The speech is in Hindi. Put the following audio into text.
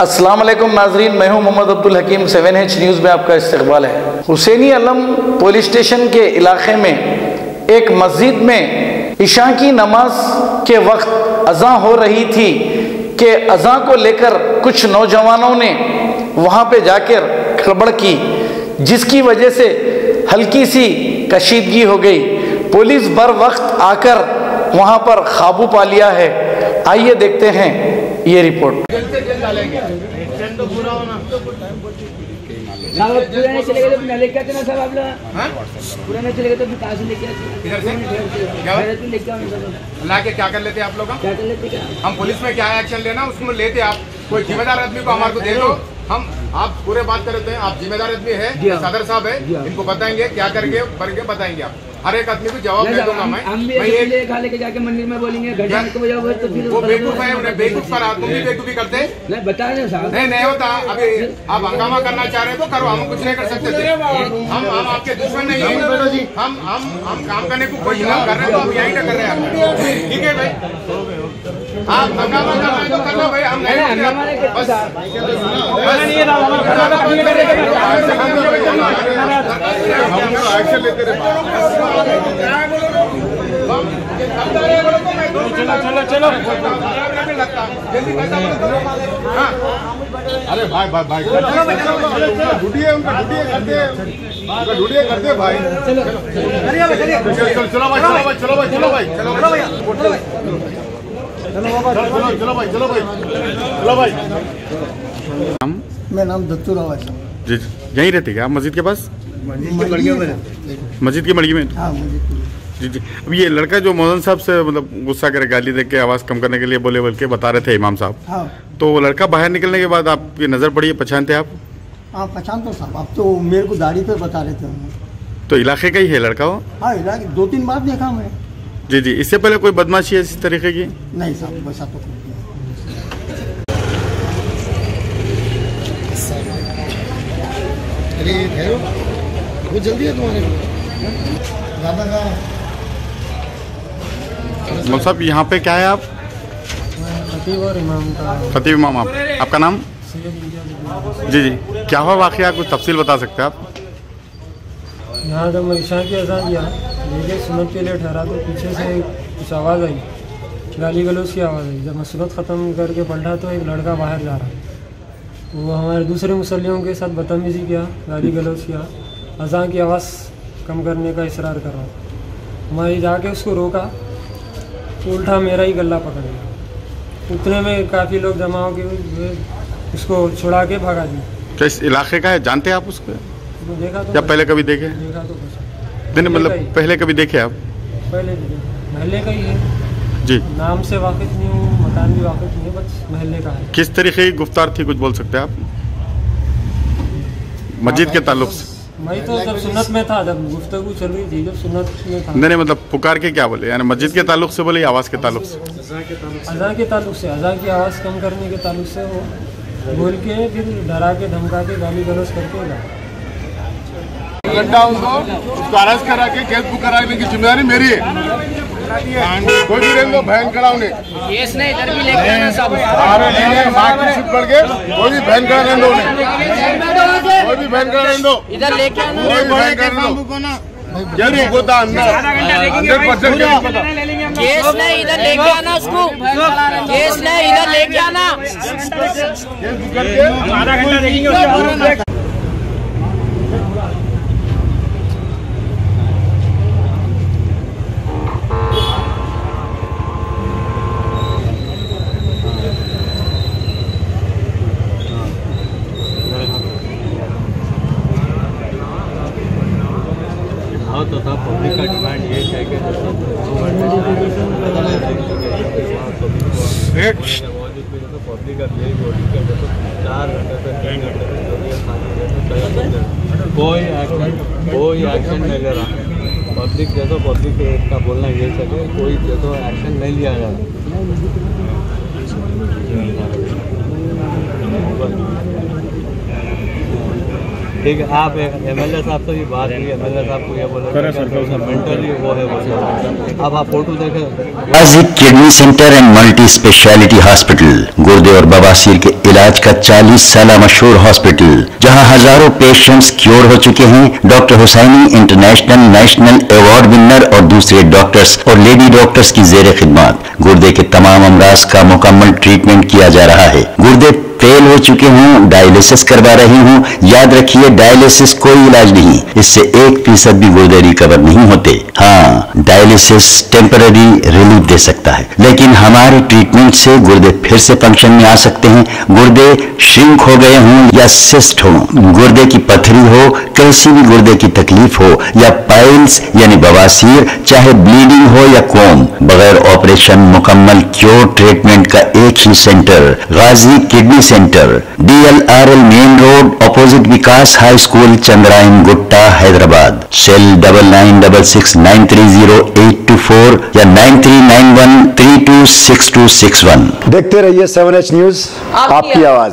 अस्सलाम वालेकुम नाजरीन, मैं हूं मोहम्मद अब्दुल हकीम। 7H न्यूज़ में आपका इस्तकबाल है। हुसैनी अलम पुलिस स्टेशन के इलाके में एक मस्जिद में इशा की नमाज के वक्त अज़ां हो रही थी कि अज़ां को लेकर कुछ नौजवानों ने वहां पे जाकर गड़बड़ की, जिसकी वजह से हल्की सी कशीदगी हो गई। पुलिस बर वक्त आकर वहां पर काबू पा लिया है। आइए देखते हैं ये रिपोर्ट। पुराने चले गए तो लेके आते ना सब आप लोग। पुराने चले गए तो कहाँ से लेके आते? ला के क्या कर लेते आप लोग? क्या कर लेते? हम पुलिस में क्या एक्शन लेना उसको लेते आप। कोई जिम्मेदार आदमी को हमारे को दे दो। हम आप पूरे बात करते हैं, आप जिम्मेदार आदमी है, सदर साहब है, इनको बताएंगे क्या करके बताएंगे आप। हर एक आदमी को जवाब दे दूंगा मैं ये खा लेके जाके मंदिर में बोलेंगे घंटा को बजाओ तो फिर वो बेवकूफ है। उन्हें बेवकूफ पर तुम भी बेवकूफी करते नहीं बता रहे साहब। नहीं होता। अभी आप हंगामा करना चाह रहे तो करो, हम कुछ नहीं कर सकते थे। हम आपके दुश्मन नहीं है। हम काम करने को कोई काम कर रहे हैं तो हम यही ना कर रहे हैं। ठीक है भाई, आप हंगामा करना है तो कर लो भाई। हम एक्शन लेते रहे। चलो अरे भाई ढूंढिए उनका ढूंढिए करते भाई। चलो भाई। मेरा नाम दत्तू राव है जी। यहीं रहते क्या आप मस्जिद के पास? मस्जिद की मड़गी में? हाँ, जी। अब ये लड़का जो मौलाना साहब से मतलब गुस्सा करे, गाली दे के आवाज़ कम करने के लिए बोले बोल के बता रहे थे इमाम साहब। हाँ। तो वो लड़का बाहर निकलने के बाद आपकी नज़र पड़ी, पहचानते आप? हाँ, पहचानता साहब। अब तो मेरे को दाढ़ी पे बता रहे थे। तो इलाके का ही है लड़का वो? हाँ, इलाके 2-3 बार देखा मैं। जी। इससे पहले कोई बदमाशी है इस तरीके की? नहीं साहब, वैसा तो कुछ नहीं। वो जल्दी है तुम्हारे ज़्यादा का। मौलवी साहब यहाँ पे क्या है आप? खतीब और इमाम का। खतीब इमाम आपका नाम? जी। क्या हुआ वाक़या, कुछ तफसील बता सकते हैं आप? यहाँ जब मैं ईशा की अज़ान दिया, लेके सुन्नत के लिए ठहरा तो पीछे से कुछ आवाज़ आई, गाली गलौज की आवाज़ आई। जब मैं सुन्नत ख़त्म करके पलटा तो एक लड़का बाहर जा रहा, वो हमारे दूसरे मुसल्लियों के साथ बदतमीज़ी किया, गाली गलौज किया, अज़ान की आवाज़ कम करने का इसरार कर रहा था। मैं जाके उसको रोका तो उल्टा मेरा ही गला पकड़ लिया। उतने में काफ़ी लोग जमा हो के उसको छुड़ा के भगा दी। क्या इस इलाके का है, जानते हैं आप उसको? तो देखा तो या पहले कभी देखे? देखा तो कुछ दिन मतलब पहले कभी देखे आप? पहले महल्ले का ही है जी। नाम से वाकिफ नहीं हूँ, मकान भी वाकिफ नहीं है, बस महल्ले का है। किस तरीके की गुफ्तार थी, कुछ बोल सकते हैं आप मस्जिद के ताल्लुक से? मैं तो जब सुन्नत में था, जब गुफ्तगू चल रही थी, जब सुन्नत में था। नहीं मतलब पुकार के क्या बोले, यानी मस्जिद के ताल्लुक से बोले, आवाज़ के ताल्लुक से? अज़ान के ताल्लुक से, अज़ान की आवाज़ कम करने के ताल्लुक से वो बोल के फिर डरा के धमका के गाली गलौज करके गड्ढा उसको अरेस्ट करा के केस बुक कराने की जिम्मेदारी मेरी है। कोई भी रहने दो, बहन कराओगे केस नहीं, इधर भी लेके आना सब। मार्कशीट पढ़ के कोई भी बहन करा रहने दो, कोई भी बहन करा रहने दो, इधर लेके आना। कोई भी बहन करा रहने दो। जल्दी होता अंदर 100% केस नहीं, इधर लेके आना उसको। केस नहीं, इधर लेके आना। आधा घंटा देखेंगे। तो था पब्लिक का डिमांड ये है कि पब्लिक का यही बॉडी का 4 घंटे से 3 घंटे कोई एक्शन नहीं ले रहा। पब्लिक जैसा पब्लिक का बोलना ये है कि कोई जैसा एक्शन नहीं लिया जा रहा। ठीक है, आप MLA साहब से भी बात हुई, MLA साहब को ये बोला मेंटली वो है बोला। अब आप फोटो देखें। Ghazi kidney centre and multi speciality hospital, गुर्दे और बवासीर के इलाज का 40 साल मशहूर हॉस्पिटल, जहां हजारों पेशेंट्स क्योर हो चुके हैं। Doctor Husaini international national award winner और दूसरे डॉक्टर्स और लेडी डॉक्टर्स की जेर खिदमत गुर्दे के तमाम अमराज का मुकम्मल ट्रीटमेंट किया जा रहा है। गुर्दे फेल हो चुके हों, डायलिसिस करवा रहे हों, याद रखिए डायलिसिस कोई इलाज नहीं, इससे 1% भी गुर्दे रिकवर नहीं होते। हाँ, डायलिसिस टेम्पररी रिलीफ दे सकता है, लेकिन हमारे ट्रीटमेंट से गुर्दे फिर से फंक्शन में आ सकते हैं। गुर्दे श्रिंक हो गए हों या सिस्ट हो, गुर्दे की पथरी हो, कैसी भी गुर्दे की तकलीफ हो या पाइल्स यानी बवासीर, चाहे ब्लीडिंग हो या कोम, बगैर ऑपरेशन मुकम्मल क्योर ट्रीटमेंट का एक ही centre, Ghazi kidney centre, DLRL main road opposite Vikas high school, Chandrayan Gutta, Hyderabad. Cell 9966930824 या 9391326261। देखते रहिए 7H न्यूज, आपकी आवाज।